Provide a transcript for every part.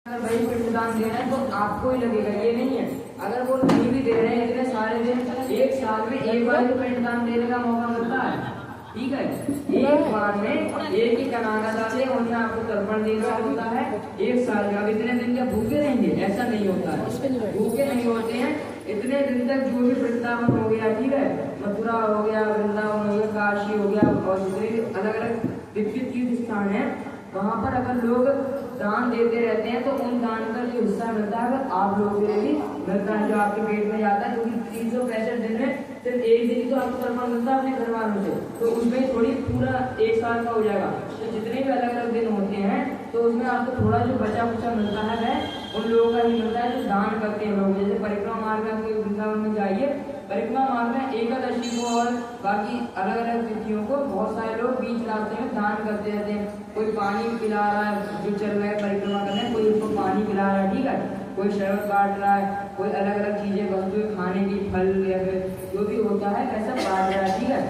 अगर वही पिंडदान दे रहे हैं तो आपको ही लगेगा, ये नहीं है। अगर वो नहीं भी दे रहे हैं इतने सारे दिन, एक साल में एक बार तो पिंडदान देने का मौका मिलता है, ठीक है। एक बार में एक ही कनाना डाले उन्हें आपको तर्पण देना होता है एक साल में। अब इतने दिन क्या भूखे रहेंगे? ऐसा नहीं होता है, भूखे नहीं होते हैं इतने दिन तक। जो भी वृंदावन हो गया, ठीक है, मथुरा हो गया, वृंदावन हो गया, काशी हो गया, और जितने भी अलग अलग दिव्य तीर्थ स्थान है, वहाँ पर अगर लोग दान देते रहते हैं तो उन दान का जो हिस्सा मिलता है अगर आप लोगों को भी मिलता है, जो आपके पेट में जाता है, क्योंकि 365 दिन में सिर्फ एक दिन तो आपको तर्पण मिलता है अपने घर वालों से, तो उसमें थोड़ी पूरा एक साल का हो जाएगा। तो जितने भी अलग अलग दिन होते हैं तो उसमें आपको थोड़ा जो बचा कुचा मिलता है वह उन लोगों का ही मिलता है जो दान करते हैं लोग। जैसे परिक्रमा मार्ग में वृंदावन में जाइए, परिक्रमा मार्ग में एकादशी को और बाकी अलग अलग तिथियों को बहुत सारे लोग बीच रास्ते में दान करते रहते हैं। कोई पानी पिला रहा है जो चल रहा है परिक्रमा करने, कोई उसको पानी पिला रहा है, ठीक है, कोई शरबत बांट रहा है, कोई अलग अलग चीजें वस्तुएं खाने की, फल या फिर जो भी होता है ऐसा बांट रहा है, ठीक है।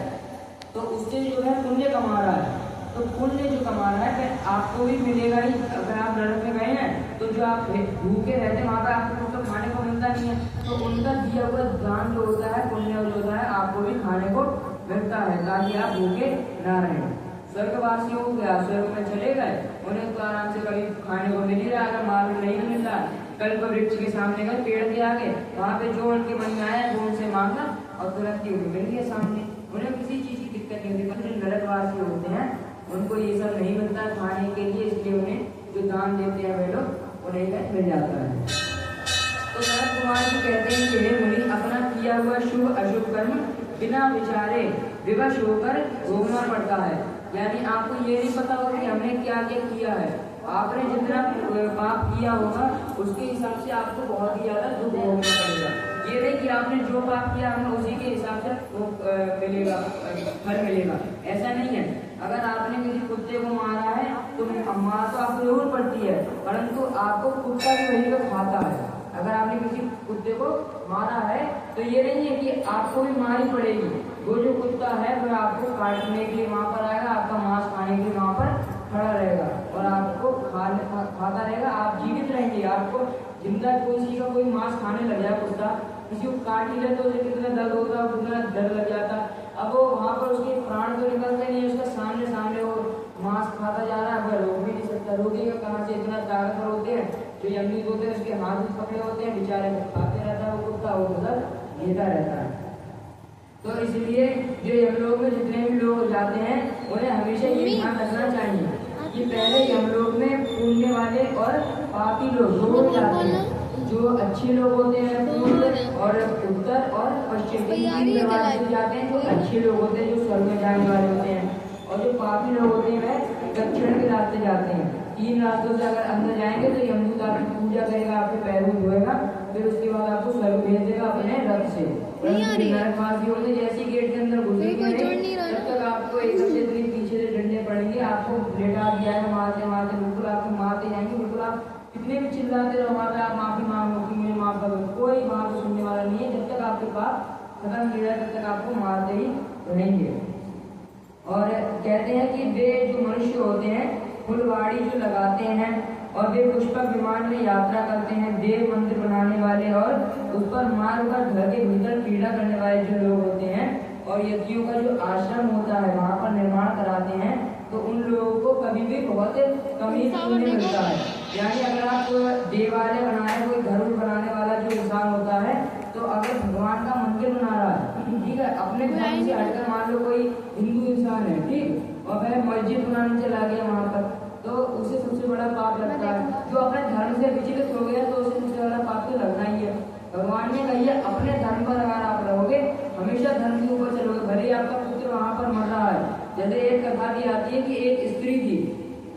तो उससे जो है पुण्य कमा रहा है, तो पुण्य जो कमा रहा है फिर आपको भी मिलेगा ही। अगर आप नरक में गए हैं तो जो आप भूखे रहते हैं वहाँ पर आपको कुछ तो खाने को मिलता नहीं है, तो उनका दिया हुआ दान जो होता है, पुण्य जो होता है, आपको भी खाने को मिलता है ताकि आप भूखे ना रहें। स्वर्गवासियों को गया, स्वर्ग में चले गए, उन्हें तो आराम से कभी खाने को मिल ही रहा, अगर मार्ग नहीं मिलता, कल्प वृक्ष के सामने गए, पेड़ के आगे, वहाँ पे जो उनके मन में आया वो उनसे मांगा और तुरंत ही मिल गया सामने, उन्हें किसी चीज की दिक्कत नहीं होती। जो नरकवासी होते हैं उनको ये सब नहीं मिलता खाने के लिए, इसलिए उन्हें जो दान देते हैं वे लोग उन्हें मिल जाता है। तो सनत कुमार जी कहते हैं कि हे मुनि, अपना किया हुआ शुभ अशुभ कर्म बिना विचारे विवश होकर भोगना पड़ता है। यानी आपको ये नहीं पता होगा कि हमने क्या क्या किया है, आपने जितना पाप किया होगा उसके हिसाब से आपको बहुत ही ज्यादा दुख भोगना पड़ेगा। ये नहीं कि आपने जो पाप किया हमें उसी के हिसाब से मिलेगा, फल मिलेगा, ऐसा नहीं है। अगर आपने किसी कुत्ते को मारा है तो मार तो आपको जरूर पड़ती है, परंतु आपको कुत्ता भी वही पर खाता है। अगर आपने किसी कुत्ते को मारा है तो ये नहीं है कि आपको भी मार ही पड़ेगी, वो जो कुत्ता है वह आपको काटने के लिए वहाँ पर आएगा, आपका मांस खाने के लिए वहाँ पर खड़ा रहेगा और आपको खाता रहेगा, आप जीवित रहेंगे। आपको जिंदा किसी का कोई मांस खाने लग जाए कुत्ता, किसी को काट ही ले तो उसे कितना दर्द होता है, कितना डर लग जाता है। अब वो वहाँ पर उसके प्राण तो निकलते नहीं, उसका सामने सामने वो मांस खाता जा रहा है, वह रोक भी नहीं सकता, रोकेगा कहाँ से? इतना ताकतवर होते हैं जो यमदूत होते हैं, उसके हाथ भी पकड़े होते हैं, बेचारे को खाते रहता है वो कुत्ता, वो मतलब लेता रहता है। तो इसलिए जो यमलोक में जितने भी लोग जाते हैं उन्हें हमेशा ये ध्यान रखना चाहिए कि पहले यमलोक में पुण्य वाले और पापी लोग दो जाते हैं। जो अच्छे लोग होते हैं पूर्व और उत्तर और पश्चिम, तीन दरवाजे से जाते हैं। जो अच्छे लोग होते हैं जो स्वर्ग में जाने वाले होते हैं, और जो पापी लोग होते हैं वह दक्षिण के रास्ते जाते हैं। तीन रास्तों से अगर अंदर जाएंगे तो यमदूत आपकी पूजा करेगा, आपके पैरों धोएगा, फिर उसके बाद आपको स्वर्ग भेज देगा अपने रथ से। नरकवासी होते जैसे गेट के अंदर घुसेंगे जब तक आपको एक से इतनी पीछे से डंडे पड़ेंगे, आपको लेटा दिया है मारते मारते, बिल्कुल आपको मारते जाएंगे, बिल्कुल आप कितने भी चिल्लाते रहो वहाँ पे आप माफी मांगो कि मुझे माफ करो, कोई वहाँ पे सुनने वाला नहीं है। जब तक आपके पाप खत्म नहीं रहा तब तक आपको मारते ही रहेंगे। और कहते हैं कि वे जो मनुष्य होते हैं फुलवाड़ी जो लगाते हैं और वे पुष्पक विमान में यात्रा करते हैं, देव मंदिर बनाने वाले और उस पर मार कर घर के भीतर पीड़ा करने वाले जो लोग होते हैं, और यतियों का जो आश्रम होता है वहाँ पर निर्माण कराते हैं, तो उन लोगों को कभी भी बहुत कमी पुण्य मिलता है। यानी अगर आप देवालय बनाए, कोई घर बनाने वाला जो इंसान होता है, तो अगर भगवान का मंदिर बना रहा है, ठीक है, अपने धर्म से हटकर मान लो कोई हिंदू इंसान है, ठीक, और वह मस्जिद बनाने चला गया वहाँ पर, तो उसे सबसे बड़ा पाप लगता है। जो अपने धर्म से विचलित हो गया तो उसे सबसे बड़ा पाप तो लगना ही है। भगवान ने कही है अपने धर्म पर अगर आप रहोगे, हमेशा धर्म के ऊपर चलोगे, भले ही आपका पुत्र वहाँ पर मर रहा है। जैसे एक कथा भी आती है कि एक स्त्री थी,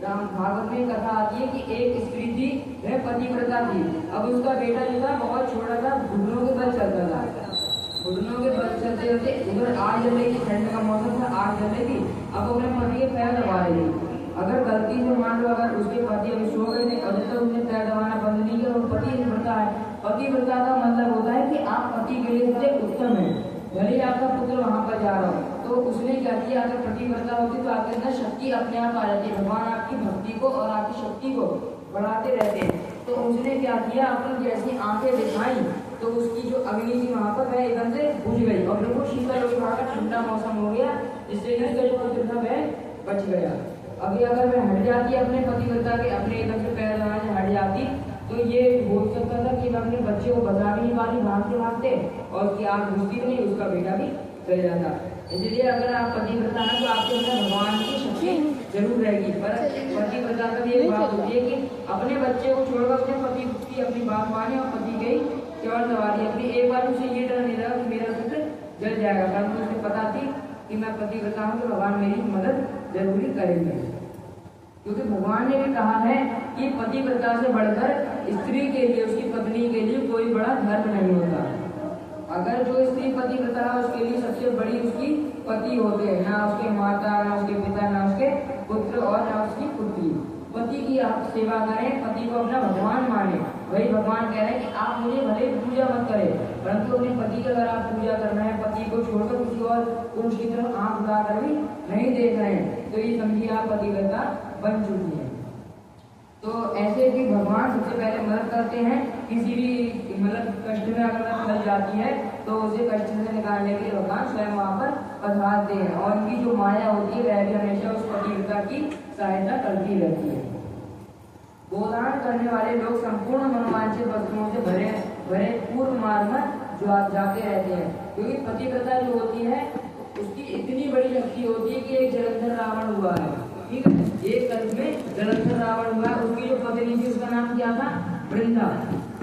राम भागवत में कथा आती है कि एक स्त्री थी, वह पतिव्रता थी। अब उसका बेटा जो था बहुत छोटा था, घुटनों के बल चलता था, घुटनों के बल चलते चलते उधर आग जल रही थी, ठंड का मौसम था, आग जल रही थी। अब अपने पति के पैर दबा रही थी। अगर गलती से मान लो अगर उसके पति अभी सो गए थे और जब तक उसने पैर दबाना बंद नहीं किया, वो पतिव्रता है। पतिव्रता का मतलब होता है कि आप पति के लिए सबसे उत्तम है, भले ही आपका पुत्र वहां पर जा रहा हो। तो उसने क्या किया, अगर पतिव्रता होती तो आपके अंदर शक्ति अपने आप आ जाती है, भगवान आपकी भक्ति को और आपकी शक्ति को बढ़ाते रहते हैं। तो उसने क्या किया, अपनी जैसी आंखें दिखाई तो उसकी जो अग्नि थी वहां पर वह एकदम से बुझ गई और बिल्कुल शीतल हो गई, वहां का ठंडा मौसम हो गया, जिससे कि उसका जो पुत्र था वह बच गया। अभी अगर वह हट जाती अपने पतिव्रता के, अपने एकदम से पैर दबा से हट जाती तो ये हो सकता था कि वह अपने बच्चे को बचा भी नहीं पाती भागते भागते, और उसकी आग बुझती भी नहीं, उसका बेटा भी चल जाता। इसलिए अगर आप पतिव्रता हैं तो आपके अंदर भगवान की शक्ति जरूर रहेगी, पर पतिव्रता का भी एक बात होती है कि अपने बच्चे को छोड़कर अपने पति की अपनी बात माने और पति गई केवल सवारी अपनी। एक बार उसे ये डर नहीं लगा कि मेरा पुत्र जल जाएगा, परंतु उसे पता थी कि मैं पतिव्रता हूँ तो भगवान मेरी मदद जरूरी करेंगे, क्योंकि भगवान ने भी कहा है कि पतिव्रता से बढ़कर स्त्री के लिए, उसकी पत्नी के लिए कोई बड़ा धर्म नहीं होता। अगर जो स्त्री पतिव्रता है उसके लिए सबसे बड़ी उसकी पति होते हैं, ना उसके माता, ना उसके पिता, ना उसके पुत्र और ना उसकी पुत्री। पति की आप सेवा करें, पति को अपना भगवान माने। वही भगवान कह रहे हैं कि आप मुझे भले पूजा मत करें, परंतु अपने पति की अगर आप पूजा करना है, पति को छोड़कर किसी और पुरुष की तरफ आंख उठाकर भी नहीं देख रहे हैं, तो ये समझिए आप पतिव्रता बन चुकी है। तो ऐसे भी भगवान सबसे पहले मदद करते हैं, किसी भी मतलब कष्ट में अगर फंस जाती है तो उसे कष्ट से निकालने के लिए भगवान स्वयं वहां पर पधारते हैं, और उनकी जो माया होती है वह भी हमेशा उस पतिव्रता की सहायता करती रहती है। गोदान करने वाले लोग संपूर्ण मनोवांछित वस्तुओं से भरे भरे पूर्व मार्ग में जाते रहते हैं, क्योंकि पतिव्रता जो होती है उसकी इतनी बड़ी शक्ति होती है कि एक जलंधर रावण हुआ है, ठीक है, एक कल्प में जलंधर रावण हुआ, उसकी जो पत्नी थी उसका नाम क्या था, वृंदा,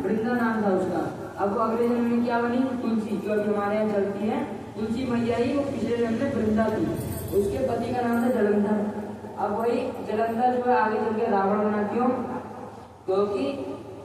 वृंदा नाम था उसका। अब वो अगले जन्म में क्या बनी, तुलसी, जो अभी हमारे यहाँ चलती है तुलसी मैया ही, वो पिछले जन्म में वृंदा थी, उसके पति का नाम था जलंधर। अब वही जलंधर जो है आगे चल के रावण बना, क्यों, क्योंकि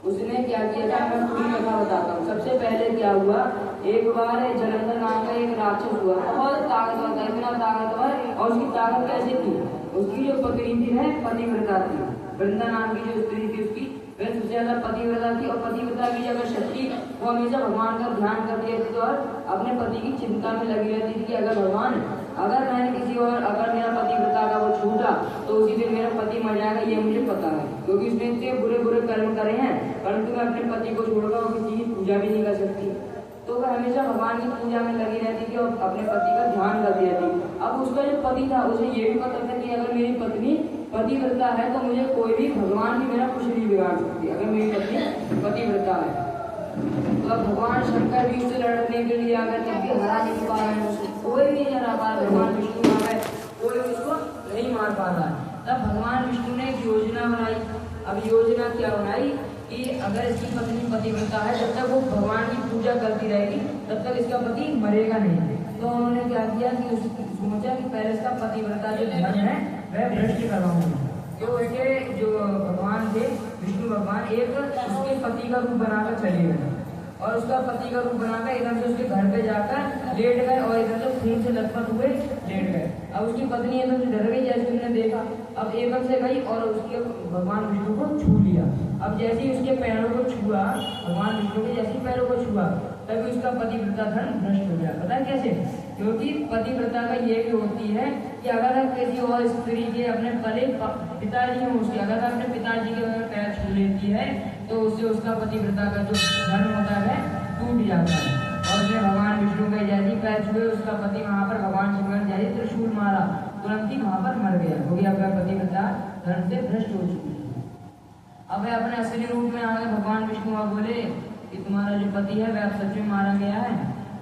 उसने क्या किया था, मैं पूरी कथा बताता हूँ। सबसे पहले क्या हुआ, एक बार जलंधर नाम का एक राक्षस हुआ, बहुत ताकतवर था, इतना ताकतवर, और उसकी ताकत कैसी थी, उसकी जो पत्नी थी वह पतिव्रता थी, वृंदा नाम की जो स्त्री थी उसकी वह सबसे ज्यादा पतिव्रता थी, और पतिव्रता की अगर शक्ति वो हमेशा भगवान का ध्यान करती रहती थी और अपने पति की चिंता में लगी रहती थी कि अगर भगवान, अगर मैंने किसी और, अगर मेरा पतिव्रता का वो छूटा तो उसी दिन मेरा पति मर जाएगा, ये मुझे पता है, क्योंकि उसने इतने बुरे बुरे कर्म करे हैं, परंतु मैं अपने पति को छोड़कर वो किसी की पूजा भी नहीं कर सकती। तो वह हमेशा भगवान की पूजा में लगी रहती थी और अपने पति का ध्यान करती रहती। अब उसका जो पति था उसे ये भी पता था कि अगर मेरी पत्नी पतिव्रता है तो मुझे कोई भी, भगवान भी मेरा कुछ नहीं बिगाड़ सकती, अगर मेरी पत्नी पतिव्रता है। तो अब भगवान शंकर भी उससे लड़ने के लिए आकर के हरा नहीं पा रहे हैं, कोई भी नहीं हरा पा रहा, भगवान विष्णु आ गए, कोई उसको नहीं मार पा रहा है। तब भगवान विष्णु ने एक योजना बनाई। अब योजना क्या बनाई कि अगर इसकी पत्नी पतिव्रता है, जब तक वो भगवान की पूजा करती रहेगी तब तक इसका पति मरेगा नहीं। तो उन्होंने क्या किया कि सोचा कि पहले इसका पतिव्रता जो धर्म है वह भ्रष्ट करवाऊंगा। तो उसके जो भगवान थे विष्णु भगवान, एक उसके पति का रूप बनाकर चले गए, और उसका पति का रूप बनाकर इधर से उसके घर पे जाकर लेट गए, और इधर से खून से लथपथ हुए लेट गए। अब उसकी पत्नी एकदम से डर गई जैसे उसने देखा, अब एकदम से गई और उसके भगवान विष्णु को छू लिया। अब जैसे ही उसके पैरों को छुआ, भगवान विष्णु के जैसे पैरों को छुआ, तभी उसका पतिव्रता धर्म भ्रष्ट हो गया। पता है कैसे? क्योंकि पतिव्रता का ये भी होती है कि अगर किसी और स्त्री के अपने पले पिताजी हो उसके, अगर अपने पिताजी के अगर पैर छू लेती है तो उससे उसका पतिव्रता का जो धर्म होता है टूट जाता है। और उसने भगवान विष्णु के जैसे पैर छुए, उसका पति वहां पर भगवान शिव ने जैसे त्रिशूल मारा, तुरंत ही वहां पर मर गया, क्योंकि अपना पतिव्रता धर्म से भ्रष्ट हो चुकी है। अब वह अपने असली रूप में आ गए। भगवान विष्णु आप बोले कि तुम्हारा जो पति है वह अब सच में मारा गया है,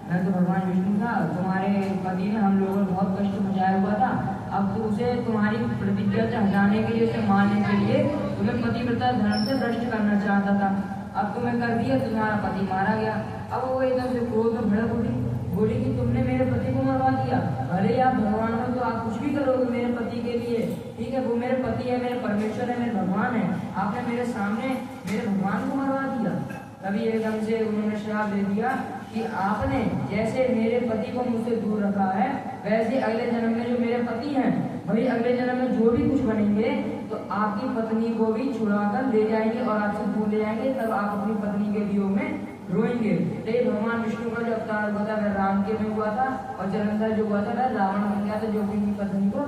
मैं तो भगवान विष्णु था, तुम्हारे पति ने हम लोगों को बहुत कष्ट पहुंचाया हुआ था, अब तो उसे तुम्हारी प्रतिज्ञा से हटाने के लिए, उसे मारने के लिए तुम्हें पतिव्रता धर्म से भ्रष्ट करना चाहता था, अब तुम्हें कर दिया, तुम्हारा पति मारा गया। अब वो एकदम से क्रोध में भड़क उठी, बोली कि तुमने मेरे पति को मरवा दिया, भले आप भगवान हो तो आप कुछ भी करोगे मेरे पति के लिए, ठीक है, वो मेरे पति है, मेरे परमेश्वर है, मेरे भगवान है, आपने मेरे सामने मेरे भगवान को मरवा दिया। तभी एकदम से उन्होंने श्राप दे दिया कि आपने जैसे मेरे पति को मुझसे दूर रखा है, वैसे अगले जन्म में जो मेरे पति हैं वही अगले जन्म में जो भी कुछ बनेंगे तो आपकी पत्नी को भी छुड़ाकर ले जाएंगे और आपसे दूर ले जाएंगे, तब आप अपनी पत्नी के वियोग में रोएंगे। तो भगवान विष्णु का जो अवतार हुआ था वह राम के में हुआ था, और जलंधर जो हुआ था वह रावण बन गया था, जो कि उनकी पत्नी को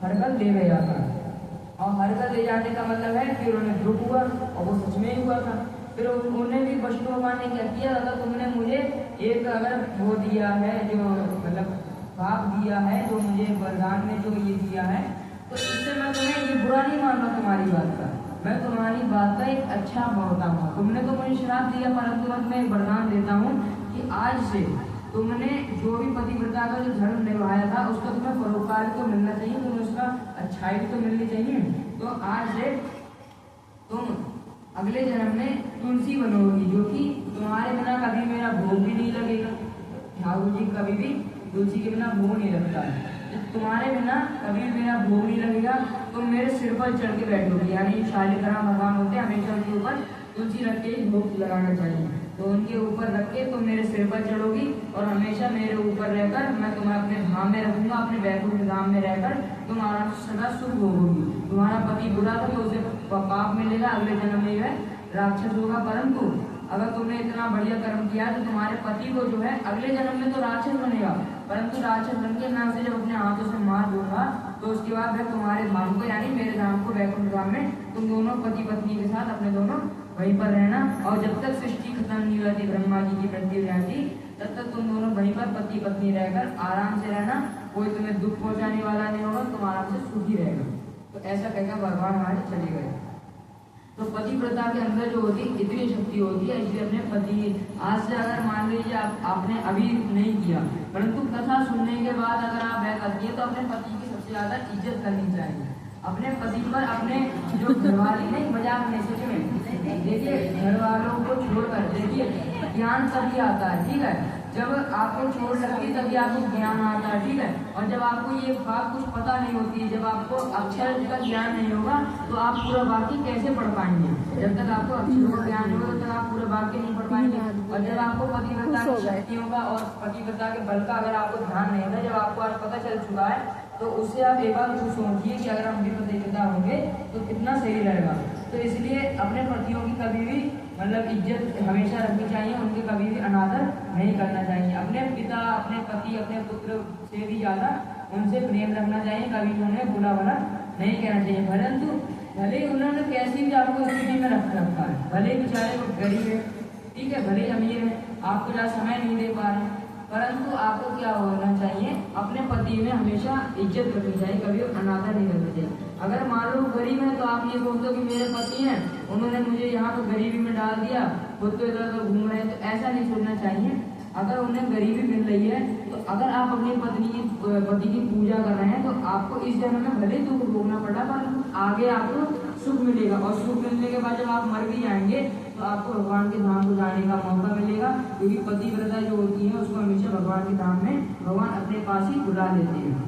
हरकर ले गया था। और हरकत ले जाने का मतलब है कि उन्होंने ध्रुव हुआ और वो सच में ही हुआ था। फिर उन्होंने भी वशिष्ठ भगवान ने क्या किया, अगर तुमने मुझे एक अगर वो दिया है जो मतलब पाप दिया है, जो मुझे वरदान में जो ये दिया है, तो इससे मैं तुम्हें ये बुरा नहीं मान रहा तुम्हारी बात का, मैं तुम्हारी बात का एक अच्छा होता हूँ। तुमने तो मुझे श्राप दिया, परंतु मैं तुम्हें एक वरदान देता हूँ कि आज से तुमने जो भी पतिव्रता का जो धर्म निभाया था उसका तुम्हें परोपकार तो मिलना चाहिए, तुम्हें उसका अच्छाई तो मिलनी चाहिए। तो आज से तुम अगले जन्म में तुलसी बनोगी, जो कि तुम्हारे बिना कभी मेरा भोग भी नहीं लगेगा। ठाकुर जी कभी भी तुलसी के बिना भोग नहीं लगता है। तुम्हारे बिना कभी मेरा भोग नहीं लगेगा, तुम मेरे सिर पर चढ़ के बैठोगी, यानी शालिग्राम भगवान होते हैं, हमेशा उनके ऊपर तुलसी रख के भोग लगाना चाहिए। तो उनके ऊपर रख के तुम मेरे सिर पर चढ़ोगी और हमेशा मेरे ऊपर रहकर मैं तुम्हें अपने धाम में रखूंगा, अपने वैकुंठ धाम में रहकर तुम आराम से सदा सुख भोगोगी। तुम्हारा पति बुरा था तो उसे पाप मिलेगा, अगले जन्म में वह राक्षस होगा, परंतु अगर तुमने इतना बढ़िया कर्म किया तो तुम्हारे पति को जो है अगले जन्म में तो राक्षस बनेगा, परंतु राक्षस बन के मैं उसे जब अपने हाथों से मार दूंगा तो उसके बाद वह तुम्हारे धाम को यानी मेरे धाम को वैकुंठ धाम में तुम दोनों पति पत्नी के साथ अपने दोनों वहीं पर रहना, और जब तक सृष्टि खत्म नहीं होती, ब्रह्मा जी की मृत्यु जाती, तब तक तुम दोनों वहीं पर पति पत्नी रहकर आराम से रहना, कोई तुम्हें दुख पहुंचाने वाला नहीं होगा, तुम आराम से सुखी रहेगा। तो ऐसा कहकर भगवान हमारे चले गए। तो पतिव्रता के अंदर जो होती है इतनी शक्ति होती है, इसलिए अपने पति आज से अगर मान लीजिए आपने अभी नहीं किया, परंतु कथा सुनने के बाद अगर आप वह करती है तो अपने पति की सबसे ज्यादा इज्जत करनी चाहिए। अपने पति पर अपने जो घरवाली नहीं मजाक नहीं, सच में देखिए घर वालों को छोड़कर देखिए ज्ञान तभी आता है, ठीक है, जब आपको चोट लगती है तभी आपको ज्ञान आता है, ठीक है, और जब आपको ये बात कुछ पता नहीं होती है, जब आपको अक्षर का ज्ञान नहीं होगा तो आप पूरा वाक्य कैसे पढ़ पाएंगे। जब तक आपको अक्षरों का ज्ञान होगा तब तक आप पूरा वाक्य नहीं पढ़ पाएंगे। और जब आपको पतिव्रता की शक्ति होगा और पतिव्रता के बल का अगर आपको ध्यान नहीं होगा, जब आपको आज पता चल चुका है, तो उससे आप एक बार सोचिए कि अगर हम भी पतिव्रता होंगे तो कितना सही रहेगा। तो इसलिए अपने पतियों की कभी भी मतलब इज्जत हमेशा रखनी चाहिए, उनके कभी भी अनादर नहीं करना चाहिए। अपने पिता, अपने पति, अपने पुत्र से भी ज्यादा उनसे प्रेम रखना चाहिए, कभी उन्हें बुरा भला नहीं कहना चाहिए। परंतु भले उन्होंने कैसी भी आपको स्थिति में रखा है, भले बेचारे वो गरीब है, ठीक है, भले अमीर है, आपको ज्यादा समय नहीं दे पा रहे, परंतु आपको क्या होना चाहिए, अपने पति में हमेशा इज्जत रखनी चाहिए, कभी अनादर नहीं करना चाहिए। अगर मान लो गरीब है तो आप ये सोचते हो कि मेरे पति हैं, उन्होंने मुझे यहाँ पर गरीबी में डाल दिया, खुद तो इधर उधर घूम रहे हैं, तो ऐसा नहीं सोचना चाहिए। अगर उन्हें गरीबी मिल रही है तो अगर आप अपनी पति की पूजा कर रहे हैं तो आपको इस जन्म में भले दुख भोगना पड़ा, पर आगे आपको सुख मिलेगा, और सुख मिलने के बाद जब आप मर भी जाएंगे तो आपको भगवान के धाम को जाने का मौका मिलेगा, क्योंकि पतिव्रता जो होती है उसको हमेशा भगवान के धाम में भगवान अपने पास ही बुला लेते हैं।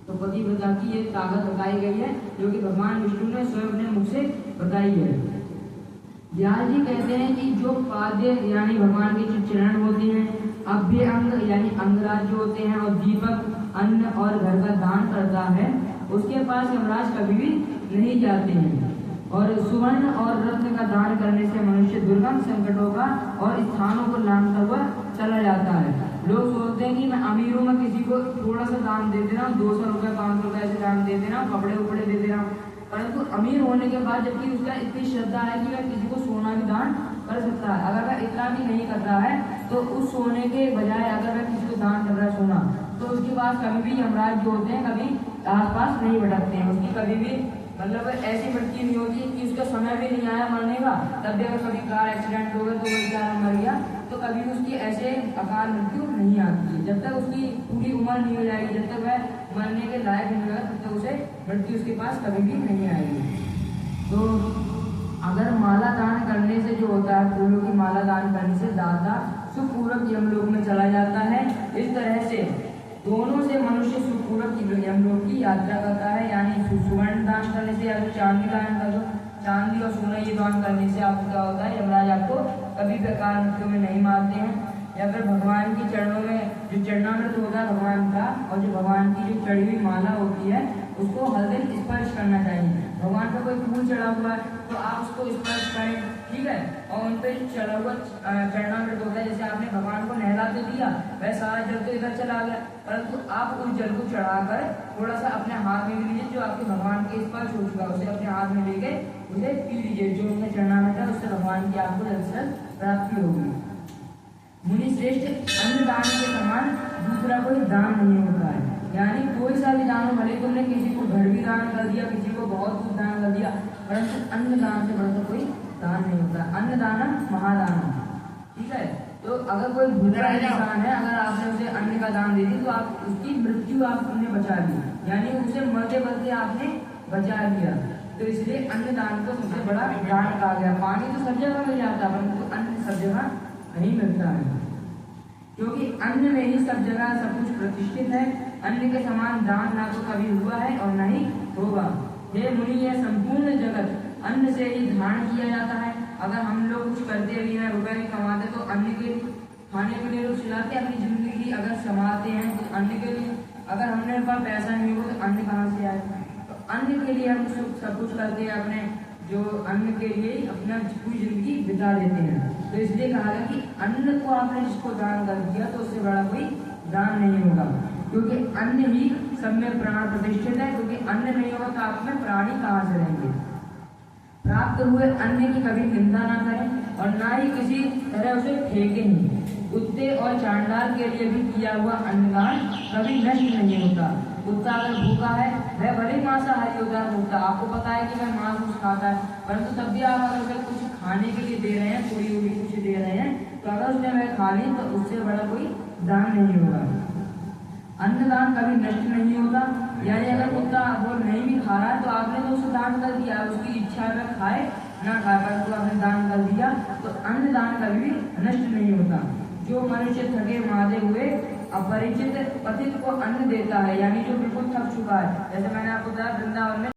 तो पतिव्रता की ये ताकत बताई गई है, जो कि भगवान विष्णु ने स्वयं अपने मुख से बताई है। व्यास जी कहते हैं कि जो पाद्य यानी भगवान के जो चरण होते हैं, अभ्य अंग यानी अंगराज जो होते हैं, और दीपक, अन्न और घर का दान करता है, उसके पास यमराज कभी भी नहीं जाते हैं। और सुवर्ण और रत्न का दान करने से मनुष्य दुर्गम संकटों का और स्थानों को लांघता हुआ चला जाता है। लोग सोचते हैं कि मैं अमीर हूँ, मैं किसी को थोड़ा सा दान दे दे रहा हूँ, 200 रुपये 500 रुपये ऐसे दान दे दे रहा हूँ, कपड़े उपड़े दे दे रहा हूँ, परंतु अमीर होने के बाद जबकि उसका इतनी श्रद्धा है कि वह किसी को सोना भी दान कर सकता है, अगर वह इतना भी नहीं कर रहा है तो उस सोने के बजाय अगर वह किसी को दान कर रहा है सोना, तो उसके पास कभी भी यमराज जो होते हैं कभी आसपास नहीं भटकते हैं, उसकी कभी भी मतलब ऐसी मृत्यु नहीं होती कि उसका समय भी नहीं आया मरने का, तब भी अगर कभी कार एक्सीडेंट हो गया तो वो बेचारा मर गया, तो कभी भी उसकी ऐसे अकाल मृत्यु नहीं आती है। जब तक उसकी पूरी उम्र नहीं हो जाएगी, जब तक वह मरने के लायक नहीं होगा, तब तक उसे मृत्यु उसके पास कभी भी नहीं आएगी। तो अगर माला दान करने से जो होता है, फूलों की माला दान करने से दाता सुखपूर्वक यमलोक में चला जाता है। इस तरह से दोनों से मनुष्य सुखपूर्वक यमलोक की यात्रा करता है, यानी सुवर्ण दान करने से या चांदी दान कर दो, चांदी और सोना ये दान करने से आपको क्या होता है, यमराज आपको कभी प्रकार मृत्यु में नहीं मारते हैं। या फिर भगवान की चरणों में जो चरणामृत होता है भगवान का, और जो भगवान की जो चढ़ी हुई माला होती है उसको हर दिन स्पर्श करना चाहिए। भगवान पे कोई फूल चढ़ा हुआ है तो आप उसको स्पर्श करें, ठीक है, और उन पे चढ़ा हुआ चरणामृत होता है, जैसे आपने भगवान को नहला तो दिया, वह सारा जल तो इधर चला गया, परंतु आप उस जल को चढ़ाकर थोड़ा सा अपने हाथ में भी लीजिए, जो आपके भगवान के स्पर्श हो चुका उसे अपने हाथ में लेके उसे पी लीजिए, जो उनमें चरणामृत है उससे भगवान की आपको जल्द से जल्द प्राप्ति होगी। मुनि श्रेष्ठ, अन्नदान के समान दूसरा कोई दान नहीं होता है, यानी कोई सा भी दान हो, भले तुमने किसी को घर भी दान कर दिया, किसी को बहुत कुछ दान कर दिया, परंतु अन्नदान से बढ़कर कोई दान नहीं होता। अन्नदान महादान, ठीक है। तो अगर कोई भूखा इंसान है, अगर आपने उसे अन्न का दान दे दी तो आप उसकी मृत्यु आपने बचा ली, यानी उसे मरते मरते आपने बचा लिया, तो इसलिए अन्नदान को सबसे बड़ा दान कहा गया। पानी तो सब जगह मिल जाता है, परंतु अन्न सब जगह नहीं मिलता है, क्योंकि अन्न में ही सब जगह सब कुछ प्रतिष्ठित है। अन्न के समान दान ना तो कभी हुआ है और न ही होगा। हे मुनि, यह संपूर्ण जगत अन्न से ही धारण किया जाता है। अगर हम लोग कुछ करते भी हैं, रुपए भी कमाते, तो अन्न के खाने के लिए लोग चलाते, अपनी जिंदगी अगर संभालते हैं तो अन्न के लिए। अगर हमने पास पैसा नहीं होगा तो अन्न कहाँ से आएगा? तो अन्न के लिए हम सब कुछ करते हैं, अपने जो अन्न के लिए अपना पूरी जिंदगी बिता देते हैं। तो इसलिए कहा गया कि अन्न को आपने जिसको दान कर दिया तो उससे बड़ा कोई दान नहीं होगा, क्योंकि अन्न ही सब में प्राण प्रतिष्ठित है, क्योंकि अन्न नहीं होगा तो आप में प्राणी कहाँ से रहेंगे। प्राप्त हुए अन्न की कभी निंदा ना करें और ना ही किसी तरह उसे फेंके नहीं। कुत्ते और चांडाल के लिए भी किया हुआ अन्नदान कभी नष्ट नहीं होता। कुत्ता अगर भूखा है, वह भले मांसाहारी होता है, भूखा, आपको पता है कि वह मांस खाता है, परंतु तब भी आप अगर उसे कुछ खाने के लिए दे रहे हैं, पूरी पूरी कुछ दे रहे हैं, तो अगर उसने वह खा ली तो उससे बड़ा कोई दान नहीं होगा। अन्नदान कभी नष्ट नहीं होता, यानी अगर कुत्ता वो नहीं भी खा रहा है तो आपने तो उसे दान कर दिया, उसकी इच्छा में खाए ना खाए, परंतु आपने दान कर दिया, तो अन्नदान कभी भी नष्ट नहीं होता। जो मनुष्य थके मादे हुए अपरिचित पतित को अन्न देता है, यानी जो बिल्कुल थक चुका है, जैसे मैंने आपको बताया वृंदावन में